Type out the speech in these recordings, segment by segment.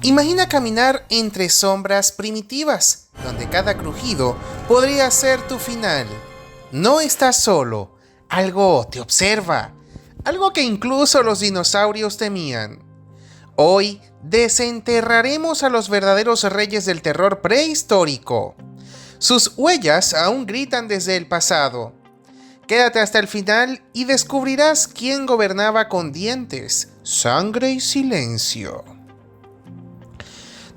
Imagina caminar entre sombras primitivas, donde cada crujido podría ser tu final. No estás solo, algo te observa, algo que incluso los dinosaurios temían. Hoy desenterraremos a los verdaderos reyes del terror prehistórico. Sus huellas aún gritan desde el pasado. Quédate hasta el final y descubrirás quién gobernaba con dientes, sangre y silencio.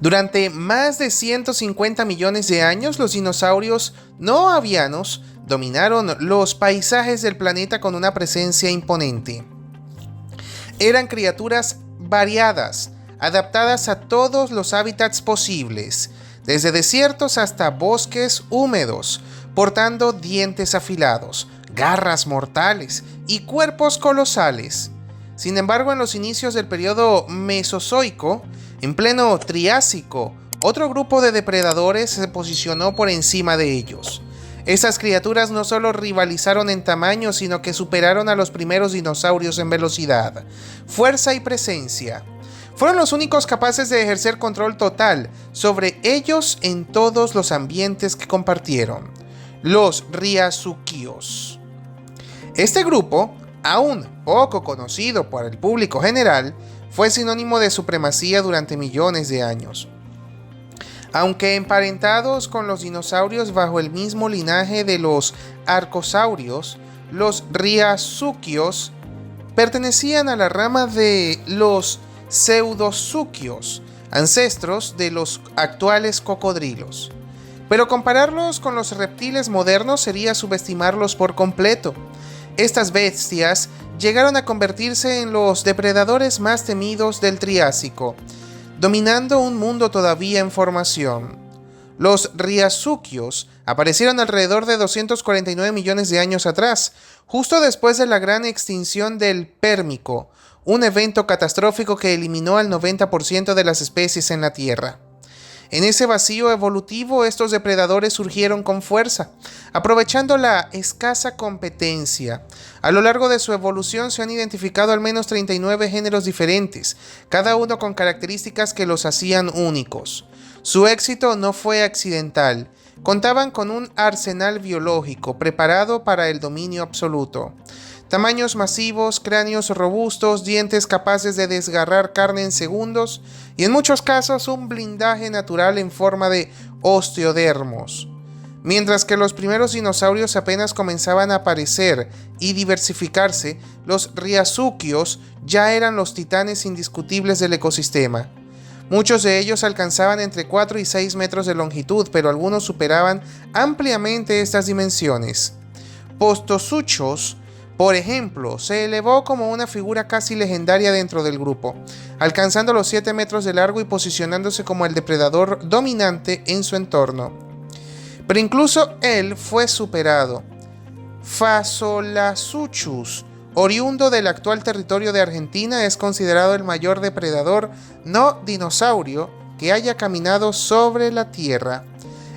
Durante más de 150 millones de años, los dinosaurios no avianos dominaron los paisajes del planeta con una presencia imponente. Eran criaturas variadas, adaptadas a todos los hábitats posibles, desde desiertos hasta bosques húmedos, portando dientes afilados, garras mortales y cuerpos colosales. Sin embargo, en los inicios del periodo Mesozoico, en pleno Triásico, otro grupo de depredadores se posicionó por encima de ellos. Estas criaturas no solo rivalizaron en tamaño, sino que superaron a los primeros dinosaurios en velocidad, fuerza y presencia. Fueron los únicos capaces de ejercer control total sobre ellos en todos los ambientes que compartieron: los Riazuquios. Este grupo, aún poco conocido por el público general, fue sinónimo de supremacía durante millones de años. Aunque emparentados con los dinosaurios bajo el mismo linaje de los arcosaurios, los Riazuquios pertenecían a la rama de los pseudozuquios, ancestros de los actuales cocodrilos. Pero compararlos con los reptiles modernos sería subestimarlos por completo. Estas bestias llegaron a convertirse en los depredadores más temidos del Triásico, dominando un mundo todavía en formación. Los Riazuquios aparecieron alrededor de 249 millones de años atrás, justo después de la gran extinción del Pérmico, un evento catastrófico que eliminó al 90% de las especies en la Tierra. En ese vacío evolutivo, estos depredadores surgieron con fuerza, aprovechando la escasa competencia. A lo largo de su evolución se han identificado al menos 39 géneros diferentes, cada uno con características que los hacían únicos. Su éxito no fue accidental. Contaban con un arsenal biológico preparado para el dominio absoluto. Tamaños masivos, cráneos robustos, dientes capaces de desgarrar carne en segundos y en muchos casos un blindaje natural en forma de osteodermos. Mientras que los primeros dinosaurios apenas comenzaban a aparecer y diversificarse, los Riazuquios ya eran los titanes indiscutibles del ecosistema. Muchos de ellos alcanzaban entre 4 y 6 metros de longitud, pero algunos superaban ampliamente estas dimensiones. Postosuchos, por ejemplo, se elevó como una figura casi legendaria dentro del grupo, alcanzando los 7 metros de largo y posicionándose como el depredador dominante en su entorno. Pero incluso él fue superado. Phaseolasuchus, oriundo del actual territorio de Argentina, es considerado el mayor depredador no dinosaurio que haya caminado sobre la Tierra.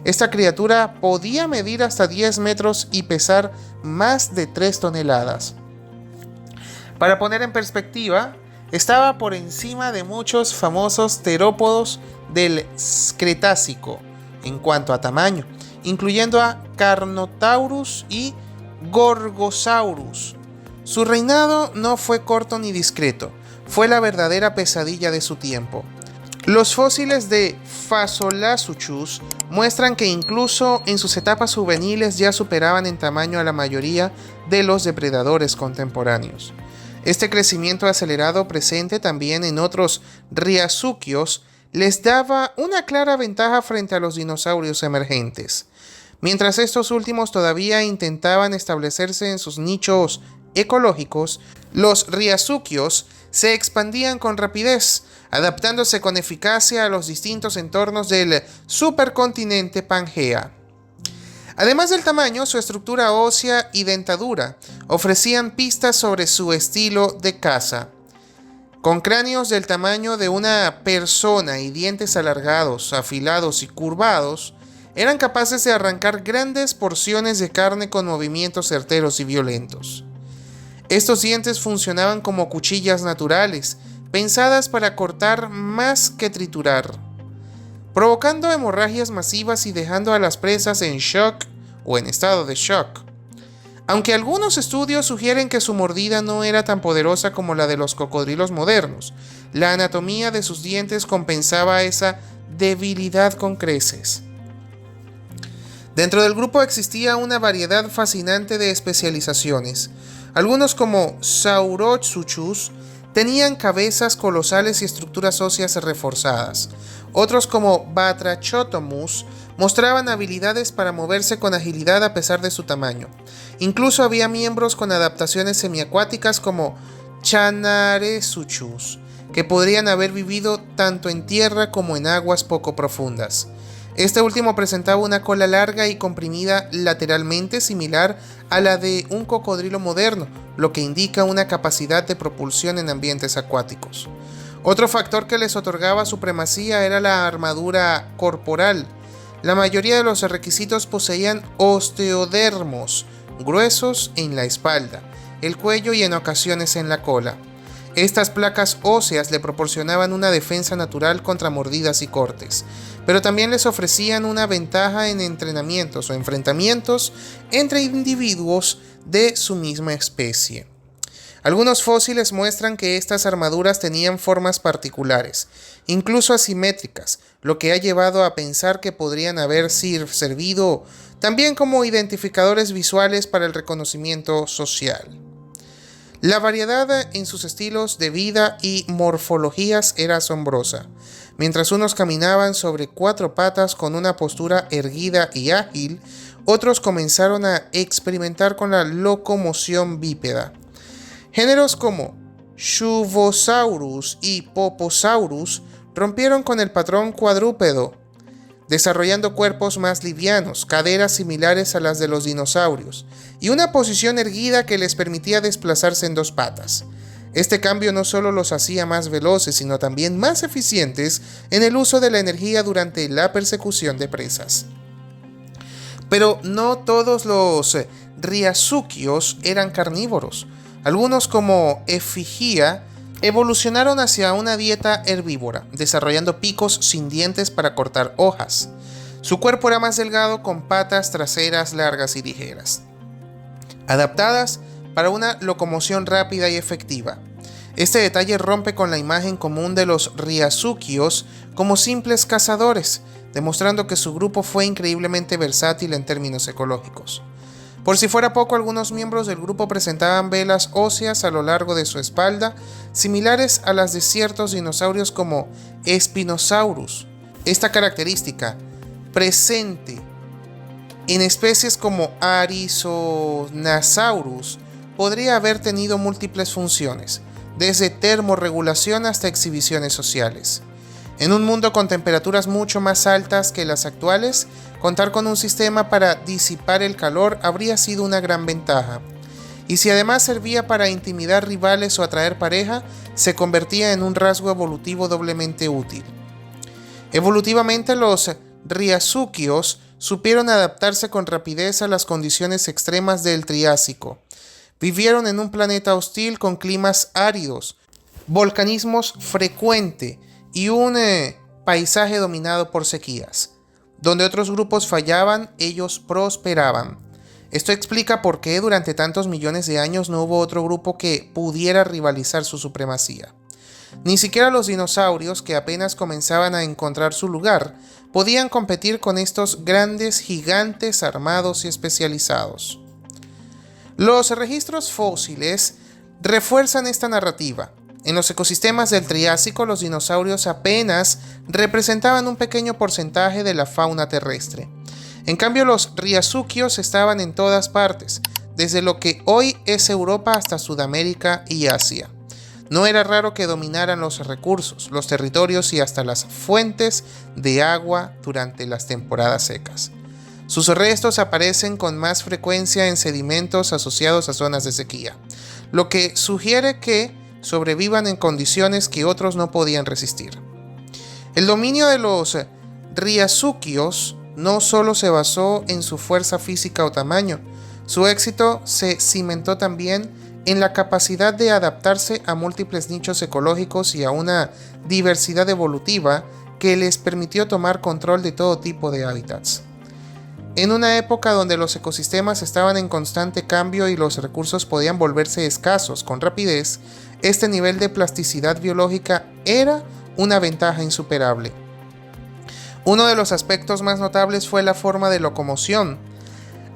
Esta criatura podía medir hasta 10 metros y pesar más de 3 toneladas. Para poner en perspectiva, estaba por encima de muchos famosos terópodos del Cretácico en cuanto a tamaño, incluyendo a Carnotaurus y Gorgosaurus. Su reinado no fue corto ni discreto, fue la verdadera pesadilla de su tiempo. Los fósiles de Phaseolasuchus muestran que incluso en sus etapas juveniles ya superaban en tamaño a la mayoría de los depredadores contemporáneos. Este crecimiento acelerado presente también en otros Riazuquios les daba una clara ventaja frente a los dinosaurios emergentes. Mientras estos últimos todavía intentaban establecerse en sus nichos ecológicos, los Riazuquios se expandían con rapidez, adaptándose con eficacia a los distintos entornos del supercontinente Pangea. Además del tamaño, su estructura ósea y dentadura ofrecían pistas sobre su estilo de caza. Con cráneos del tamaño de una persona y dientes alargados, afilados y curvados, eran capaces de arrancar grandes porciones de carne con movimientos certeros y violentos. Estos dientes funcionaban como cuchillas naturales, pensadas para cortar más que triturar, provocando hemorragias masivas y dejando a las presas en shock o en estado de shock. Aunque algunos estudios sugieren que su mordida no era tan poderosa como la de los cocodrilos modernos, la anatomía de sus dientes compensaba esa debilidad con creces. Dentro del grupo existía una variedad fascinante de especializaciones. Algunos, como Saurosuchus, tenían cabezas colosales y estructuras óseas reforzadas. Otros, como Batrachotomus, mostraban habilidades para moverse con agilidad a pesar de su tamaño. Incluso había miembros con adaptaciones semiacuáticas como Chanaresuchus, que podrían haber vivido tanto en tierra como en aguas poco profundas. Este último presentaba una cola larga y comprimida lateralmente, similar a la de un cocodrilo moderno, lo que indica una capacidad de propulsión en ambientes acuáticos. Otro factor que les otorgaba supremacía era la armadura corporal. La mayoría de los requisitos poseían osteodermos, gruesos en la espalda, el cuello y en ocasiones en la cola. Estas placas óseas le proporcionaban una defensa natural contra mordidas y cortes, pero también les ofrecían una ventaja en entrenamientos o enfrentamientos entre individuos de su misma especie. Algunos fósiles muestran que estas armaduras tenían formas particulares, incluso asimétricas, lo que ha llevado a pensar que podrían haber servido también como identificadores visuales para el reconocimiento social. La variedad en sus estilos de vida y morfologías era asombrosa. Mientras unos caminaban sobre 4 patas con una postura erguida y ágil, otros comenzaron a experimentar con la locomoción bípeda. Géneros como Shuvosaurus y Poposaurus rompieron con el patrón cuadrúpedo, desarrollando cuerpos más livianos, caderas similares a las de los dinosaurios, y una posición erguida que les permitía desplazarse en 2 patas. Este cambio no solo los hacía más veloces, sino también más eficientes en el uso de la energía durante la persecución de presas. Pero no todos los riazuquios eran carnívoros. Algunos, como Ephigia, evolucionaron hacia una dieta herbívora, desarrollando picos sin dientes para cortar hojas. Su cuerpo era más delgado, con patas traseras largas y ligeras, adaptadas para una locomoción rápida y efectiva. Este detalle rompe con la imagen común de los riazuquios como simples cazadores, demostrando que su grupo fue increíblemente versátil en términos ecológicos. Por si fuera poco, algunos miembros del grupo presentaban velas óseas a lo largo de su espalda, similares a las de ciertos dinosaurios como Spinosaurus. Esta característica, presente en especies como Arizonasaurus, podría haber tenido múltiples funciones, desde termorregulación hasta exhibiciones sociales. En un mundo con temperaturas mucho más altas que las actuales, contar con un sistema para disipar el calor habría sido una gran ventaja. Y si además servía para intimidar rivales o atraer pareja, se convertía en un rasgo evolutivo doblemente útil. Evolutivamente, los riazuquios supieron adaptarse con rapidez a las condiciones extremas del Triásico. Vivieron en un planeta hostil con climas áridos, volcanismos frecuente y un paisaje dominado por sequías. Donde otros grupos fallaban, ellos prosperaban. Esto explica por qué durante tantos millones de años no hubo otro grupo que pudiera rivalizar su supremacía. Ni siquiera los dinosaurios, que apenas comenzaban a encontrar su lugar, podían competir con estos grandes gigantes armados y especializados. Los registros fósiles refuerzan esta narrativa. En los ecosistemas del Triásico, los dinosaurios apenas representaban un pequeño porcentaje de la fauna terrestre. En cambio, los riazuquios estaban en todas partes, desde lo que hoy es Europa hasta Sudamérica y Asia. No era raro que dominaran los recursos, los territorios y hasta las fuentes de agua durante las temporadas secas. Sus restos aparecen con más frecuencia en sedimentos asociados a zonas de sequía, lo que sugiere que sobrevivan en condiciones que otros no podían resistir. El dominio de los riazuquios no solo se basó en su fuerza física o tamaño, su éxito se cimentó también en la capacidad de adaptarse a múltiples nichos ecológicos y a una diversidad evolutiva que les permitió tomar control de todo tipo de hábitats. En una época donde los ecosistemas estaban en constante cambio y los recursos podían volverse escasos con rapidez, este nivel de plasticidad biológica era una ventaja insuperable. Uno de los aspectos más notables fue la forma de locomoción.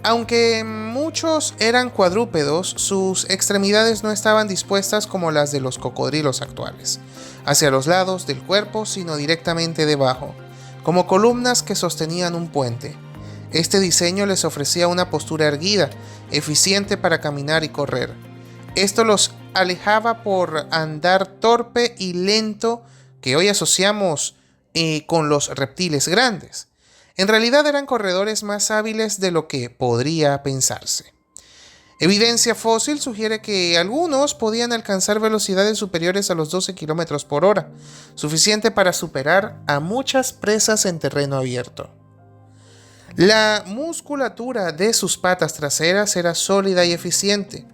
Aunque muchos eran cuadrúpedos, sus extremidades no estaban dispuestas como las de los cocodrilos actuales, hacia los lados del cuerpo, sino directamente debajo, como columnas que sostenían un puente. Este diseño les ofrecía una postura erguida, eficiente para caminar y correr. Esto los alejaba por andar torpe y lento que hoy asociamos con los reptiles grandes. En realidad eran corredores más hábiles de lo que podría pensarse. Evidencia fósil sugiere que algunos podían alcanzar velocidades superiores a los 12 km por hora, suficiente para superar a muchas presas en terreno abierto. La musculatura de sus patas traseras era sólida y eficiente,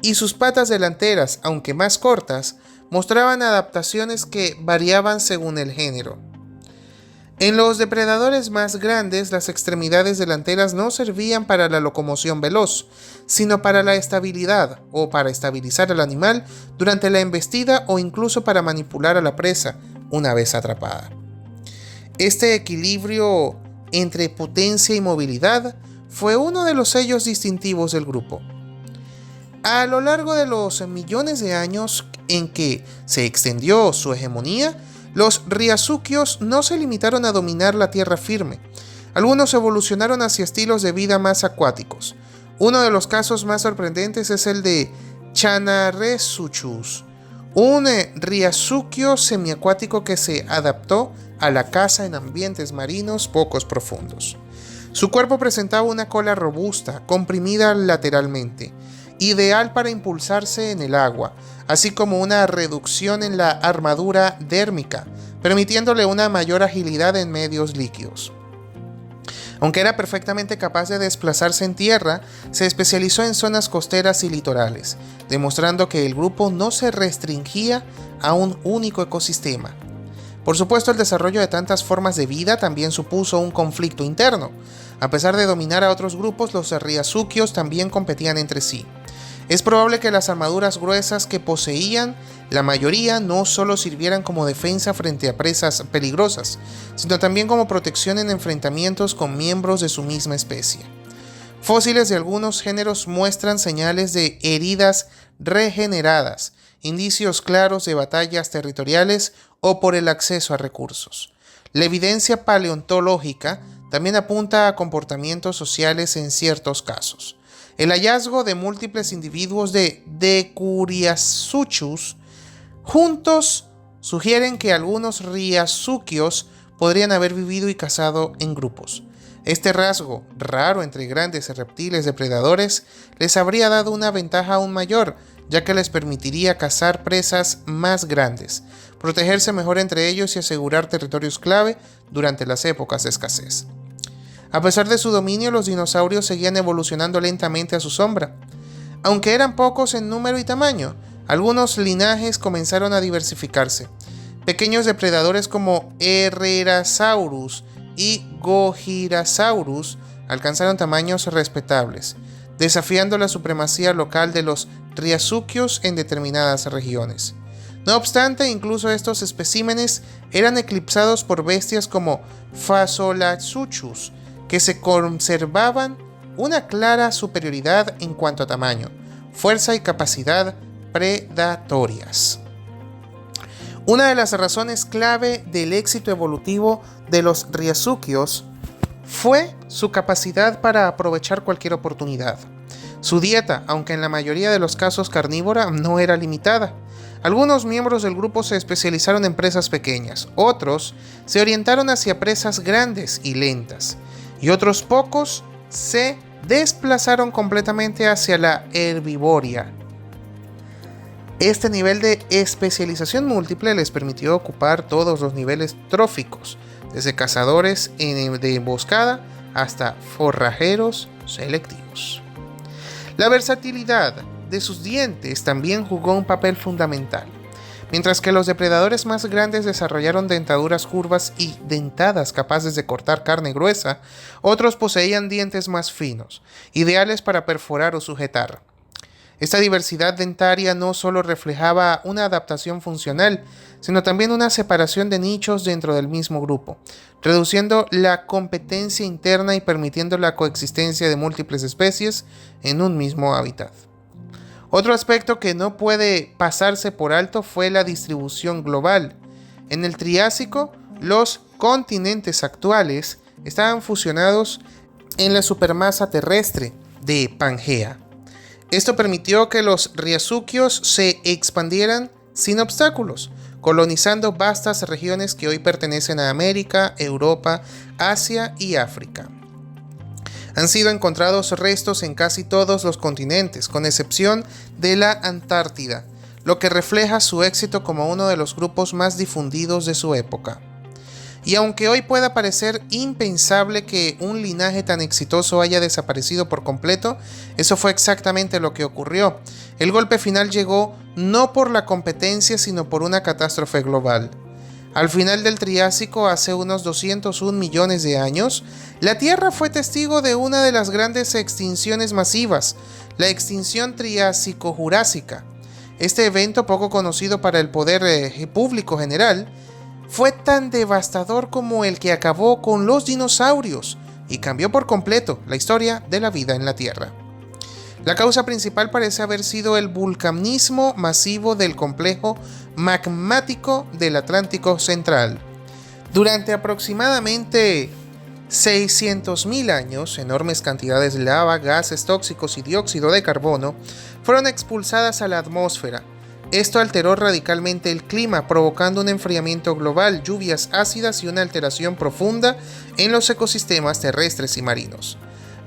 y sus patas delanteras, aunque más cortas, mostraban adaptaciones que variaban según el género. En los depredadores más grandes, las extremidades delanteras no servían para la locomoción veloz, sino para la estabilidad o para estabilizar al animal durante la embestida o incluso para manipular a la presa una vez atrapada. Este equilibrio entre potencia y movilidad fue uno de los sellos distintivos del grupo. A lo largo de los millones de años en que se extendió su hegemonía, los Ryukyus no se limitaron a dominar la tierra firme. Algunos evolucionaron hacia estilos de vida más acuáticos. Uno de los casos más sorprendentes es el de Chanaresuchus, un Ryukyu semiacuático que se adaptó a la caza en ambientes marinos poco profundos. Su cuerpo presentaba una cola robusta, comprimida lateralmente, ideal para impulsarse en el agua, así como una reducción en la armadura dérmica, permitiéndole una mayor agilidad en medios líquidos. Aunque era perfectamente capaz de desplazarse en tierra, se especializó en zonas costeras y litorales, demostrando que el grupo no se restringía a un único ecosistema. Por supuesto, el desarrollo de tantas formas de vida también supuso un conflicto interno. A pesar de dominar a otros grupos, los Ryukyus también competían entre sí. Es probable que las armaduras gruesas que poseían la mayoría no solo sirvieran como defensa frente a presas peligrosas, sino también como protección en enfrentamientos con miembros de su misma especie. Fósiles de algunos géneros muestran señales de heridas regeneradas, indicios claros de batallas territoriales o por el acceso a recursos. La evidencia paleontológica también apunta a comportamientos sociales en ciertos casos. El hallazgo de múltiples individuos de Decuriasuchus juntos sugieren que algunos Ryukyus podrían haber vivido y cazado en grupos. Este rasgo, raro entre grandes reptiles depredadores, les habría dado una ventaja aún mayor, ya que les permitiría cazar presas más grandes, protegerse mejor entre ellos y asegurar territorios clave durante las épocas de escasez. A pesar de su dominio, los dinosaurios seguían evolucionando lentamente a su sombra. Aunque eran pocos en número y tamaño, algunos linajes comenzaron a diversificarse. Pequeños depredadores como Herrerasaurus y Gojirasaurus alcanzaron tamaños respetables, desafiando la supremacía local de los Ryukyus en determinadas regiones. No obstante, incluso estos especímenes eran eclipsados por bestias como Phasolasuchus, que se conservaban una clara superioridad en cuanto a tamaño, fuerza y capacidad predatorias. Una de las razones clave del éxito evolutivo de los Ryukyus fue su capacidad para aprovechar cualquier oportunidad. Su dieta, aunque en la mayoría de los casos carnívora, no era limitada. Algunos miembros del grupo se especializaron en presas pequeñas, otros se orientaron hacia presas grandes y lentas, y otros pocos se desplazaron completamente hacia la herbivoria. Este nivel de especialización múltiple les permitió ocupar todos los niveles tróficos, desde cazadores de emboscada hasta forrajeros selectivos. La versatilidad de sus dientes también jugó un papel fundamental. Mientras que los depredadores más grandes desarrollaron dentaduras curvas y dentadas capaces de cortar carne gruesa, otros poseían dientes más finos, ideales para perforar o sujetar. Esta diversidad dentaria no solo reflejaba una adaptación funcional, sino también una separación de nichos dentro del mismo grupo, reduciendo la competencia interna y permitiendo la coexistencia de múltiples especies en un mismo hábitat. Otro aspecto que no puede pasarse por alto fue la distribución global. En el Triásico, los continentes actuales estaban fusionados en la supermasa terrestre de Pangea. Esto permitió que los riazuquios se expandieran sin obstáculos, colonizando vastas regiones que hoy pertenecen a América, Europa, Asia y África. Han sido encontrados restos en casi todos los continentes, con excepción de la Antártida, lo que refleja su éxito como uno de los grupos más difundidos de su época. Y aunque hoy pueda parecer impensable que un linaje tan exitoso haya desaparecido por completo, eso fue exactamente lo que ocurrió. El golpe final llegó no por la competencia, sino por una catástrofe global. Al final del Triásico, hace unos 201 millones de años, la Tierra fue testigo de una de las grandes extinciones masivas, la extinción Triásico-Jurásica. Este evento, poco conocido para el poder público general, fue tan devastador como el que acabó con los dinosaurios y cambió por completo la historia de la vida en la Tierra. La causa principal parece haber sido el vulcanismo masivo del complejo magmático del Atlántico Central. Durante aproximadamente 600.000 años, enormes cantidades de lava, gases tóxicos y dióxido de carbono fueron expulsadas a la atmósfera. Esto alteró radicalmente el clima, provocando un enfriamiento global, lluvias ácidas y una alteración profunda en los ecosistemas terrestres y marinos.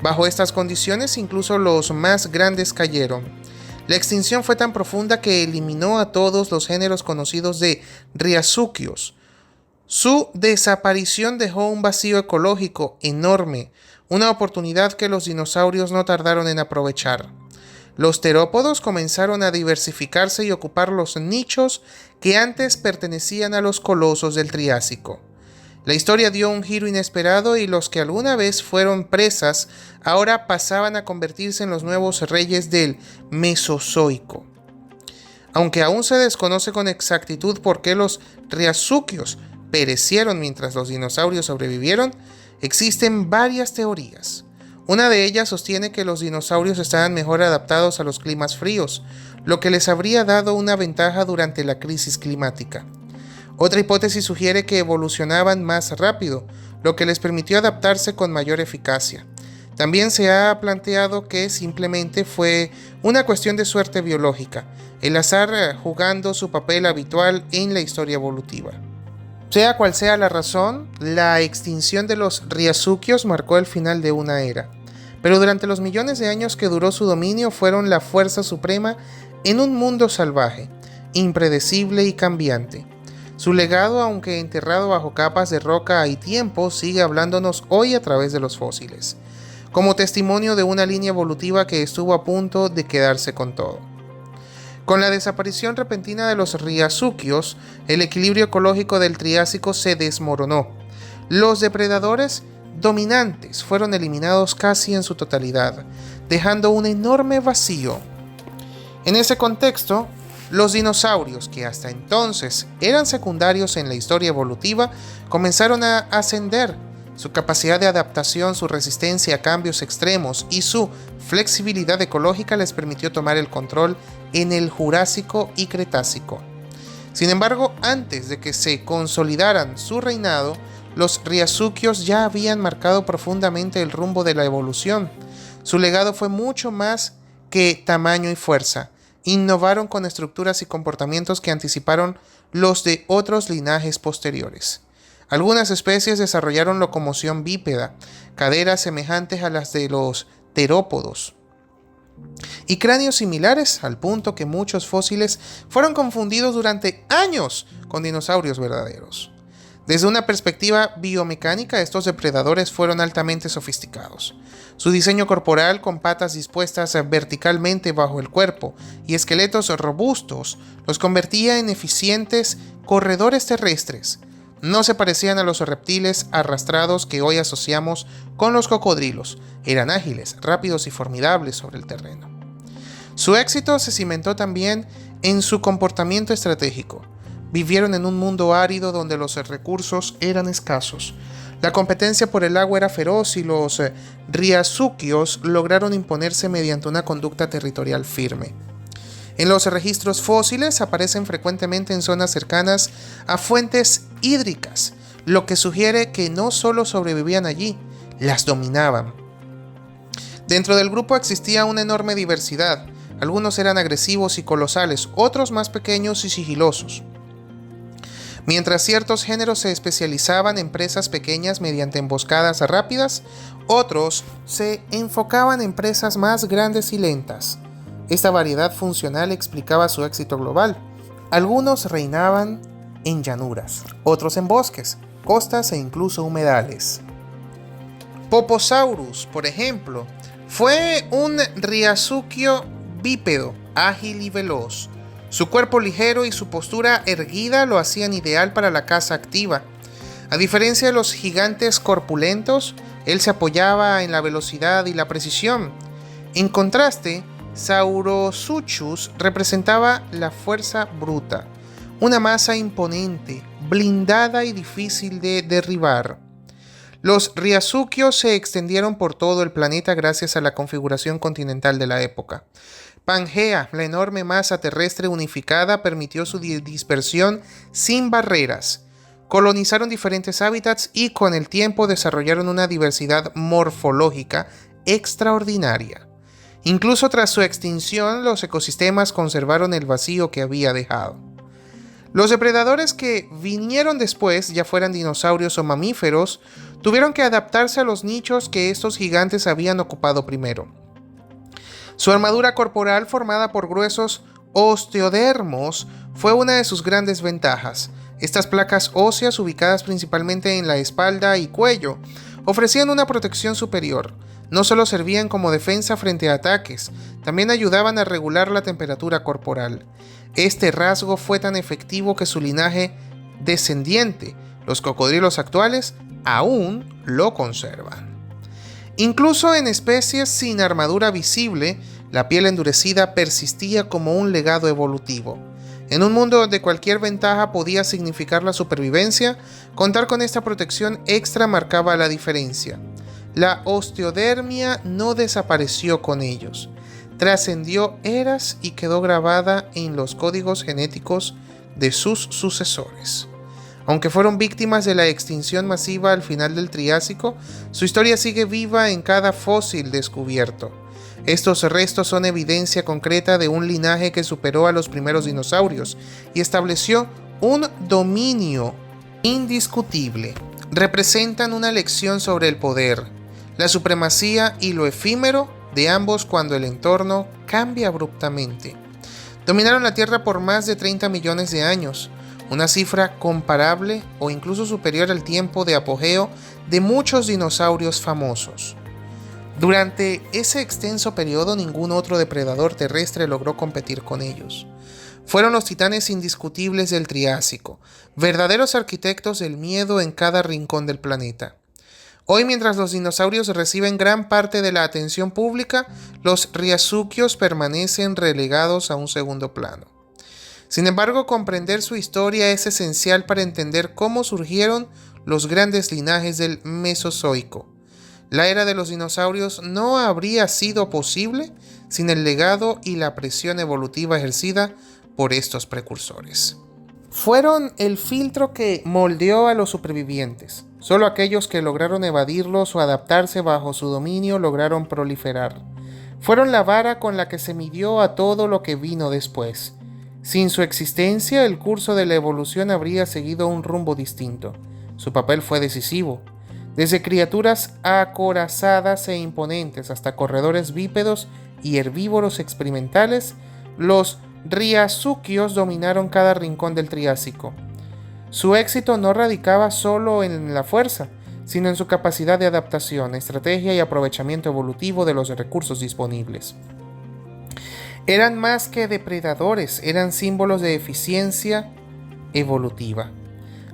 Bajo estas condiciones, incluso los más grandes cayeron. La extinción fue tan profunda que eliminó a todos los géneros conocidos de riazuquios. Su desaparición dejó un vacío ecológico enorme, una oportunidad que los dinosaurios no tardaron en aprovechar. Los terópodos comenzaron a diversificarse y ocupar los nichos que antes pertenecían a los colosos del Triásico. La historia dio un giro inesperado y los que alguna vez fueron presas ahora pasaban a convertirse en los nuevos reyes del Mesozoico. Aunque aún se desconoce con exactitud por qué los riazuquios perecieron mientras los dinosaurios sobrevivieron, existen varias teorías. Una de ellas sostiene que los dinosaurios estaban mejor adaptados a los climas fríos, lo que les habría dado una ventaja durante la crisis climática. Otra hipótesis sugiere que evolucionaban más rápido, lo que les permitió adaptarse con mayor eficacia. También se ha planteado que simplemente fue una cuestión de suerte biológica, el azar jugando su papel habitual en la historia evolutiva. Sea cual sea la razón, la extinción de los riazuquios marcó el final de una era. Pero durante los millones de años que duró su dominio fueron la fuerza suprema en un mundo salvaje, impredecible y cambiante. Su legado, aunque enterrado bajo capas de roca y tiempo, sigue hablándonos hoy a través de los fósiles, como testimonio de una línea evolutiva que estuvo a punto de quedarse con todo. Con la desaparición repentina de los riazuquios, el equilibrio ecológico del Triásico se desmoronó. Los depredadores dominantes fueron eliminados casi en su totalidad, dejando un enorme vacío. En ese contexto, los dinosaurios, que hasta entonces eran secundarios en la historia evolutiva, comenzaron a ascender. Su capacidad de adaptación, su resistencia a cambios extremos y su flexibilidad ecológica les permitió tomar el control en el Jurásico y Cretácico. Sin embargo, antes de que se consolidaran su reinado, los riazuquios ya habían marcado profundamente el rumbo de la evolución. Su legado fue mucho más que tamaño y fuerza. Innovaron con estructuras y comportamientos que anticiparon los de otros linajes posteriores. Algunas especies desarrollaron locomoción bípeda, caderas semejantes a las de los terópodos, y cráneos similares, al punto que muchos fósiles fueron confundidos durante años con dinosaurios verdaderos. Desde una perspectiva biomecánica, estos depredadores fueron altamente sofisticados. Su diseño corporal, con patas dispuestas verticalmente bajo el cuerpo y esqueletos robustos, los convertía en eficientes corredores terrestres. No se parecían a los reptiles arrastrados que hoy asociamos con los cocodrilos. Eran ágiles, rápidos y formidables sobre el terreno. Su éxito se cimentó también en su comportamiento estratégico. Vivieron en un mundo árido donde los recursos eran escasos. La competencia por el agua era feroz y los riazuquios lograron imponerse mediante una conducta territorial firme. En los registros fósiles aparecen frecuentemente en zonas cercanas a fuentes hídricas, lo que sugiere que no solo sobrevivían allí, las dominaban. Dentro del grupo existía una enorme diversidad. Algunos eran agresivos y colosales, otros más pequeños y sigilosos. Mientras ciertos géneros se especializaban en presas pequeñas mediante emboscadas rápidas, otros se enfocaban en presas más grandes y lentas. Esta variedad funcional explicaba su éxito global. Algunos reinaban en llanuras, otros en bosques, costas e incluso humedales. Poposaurus, por ejemplo, fue un riazuquio bípedo, ágil y veloz. Su cuerpo ligero y su postura erguida lo hacían ideal para la caza activa. A diferencia de los gigantes corpulentos, él se apoyaba en la velocidad y la precisión. En contraste, Saurosuchus representaba la fuerza bruta, una masa imponente, blindada y difícil de derribar. Los riazuquios se extendieron por todo el planeta gracias a la configuración continental de la época. Pangea, la enorme masa terrestre unificada, permitió su dispersión sin barreras. Colonizaron diferentes hábitats y con el tiempo desarrollaron una diversidad morfológica extraordinaria. Incluso tras su extinción, los ecosistemas conservaron el vacío que había dejado. Los depredadores que vinieron después, ya fueran dinosaurios o mamíferos, tuvieron que adaptarse a los nichos que estos gigantes habían ocupado primero. Su armadura corporal, formada por gruesos osteodermos, fue una de sus grandes ventajas. Estas placas óseas, ubicadas principalmente en la espalda y cuello, ofrecían una protección superior. No solo servían como defensa frente a ataques, también ayudaban a regular la temperatura corporal. Este rasgo fue tan efectivo que su linaje descendiente, los cocodrilos actuales, aún lo conservan. Incluso en especies sin armadura visible, la piel endurecida persistía como un legado evolutivo. En un mundo donde cualquier ventaja podía significar la supervivencia, contar con esta protección extra marcaba la diferencia. La osteodermia no desapareció con ellos, trascendió eras y quedó grabada en los códigos genéticos de sus sucesores. Aunque fueron víctimas de la extinción masiva al final del Triásico, su historia sigue viva en cada fósil descubierto. Estos restos son evidencia concreta de un linaje que superó a los primeros dinosaurios y estableció un dominio indiscutible. Representan una lección sobre el poder, la supremacía y lo efímero de ambos cuando el entorno cambia abruptamente. Dominaron la Tierra por más de 30 millones de años, una cifra comparable o incluso superior al tiempo de apogeo de muchos dinosaurios famosos. Durante ese extenso periodo, ningún otro depredador terrestre logró competir con ellos. Fueron los titanes indiscutibles del Triásico, verdaderos arquitectos del miedo en cada rincón del planeta. Hoy, mientras los dinosaurios reciben gran parte de la atención pública, los riazuquios permanecen relegados a un segundo plano. Sin embargo, comprender su historia es esencial para entender cómo surgieron los grandes linajes del Mesozoico. La era de los dinosaurios no habría sido posible sin el legado y la presión evolutiva ejercida por estos precursores. Fueron el filtro que moldeó a los supervivientes. Solo aquellos que lograron evadirlos o adaptarse bajo su dominio lograron proliferar. Fueron la vara con la que se midió a todo lo que vino después. Sin su existencia, el curso de la evolución habría seguido un rumbo distinto. Su papel fue decisivo. Desde criaturas acorazadas e imponentes hasta corredores bípedos y herbívoros experimentales, los riazuquios dominaron cada rincón del Triásico. Su éxito no radicaba solo en la fuerza, sino en su capacidad de adaptación, estrategia y aprovechamiento evolutivo de los recursos disponibles. Eran más que depredadores, eran símbolos de eficiencia evolutiva.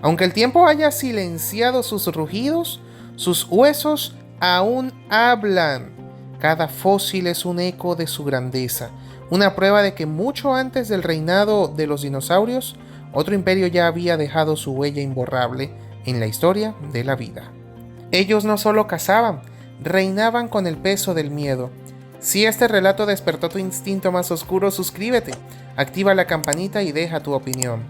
Aunque el tiempo haya silenciado sus rugidos, sus huesos aún hablan. Cada fósil es un eco de su grandeza, una prueba de que mucho antes del reinado de los dinosaurios, otro imperio ya había dejado su huella imborrable en la historia de la vida. Ellos no solo cazaban, reinaban con el peso del miedo. Si este relato despertó tu instinto más oscuro, suscríbete, activa la campanita y deja tu opinión.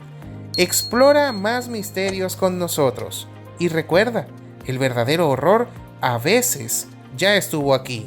Explora más misterios con nosotros. Y recuerda, el verdadero horror a veces ya estuvo aquí.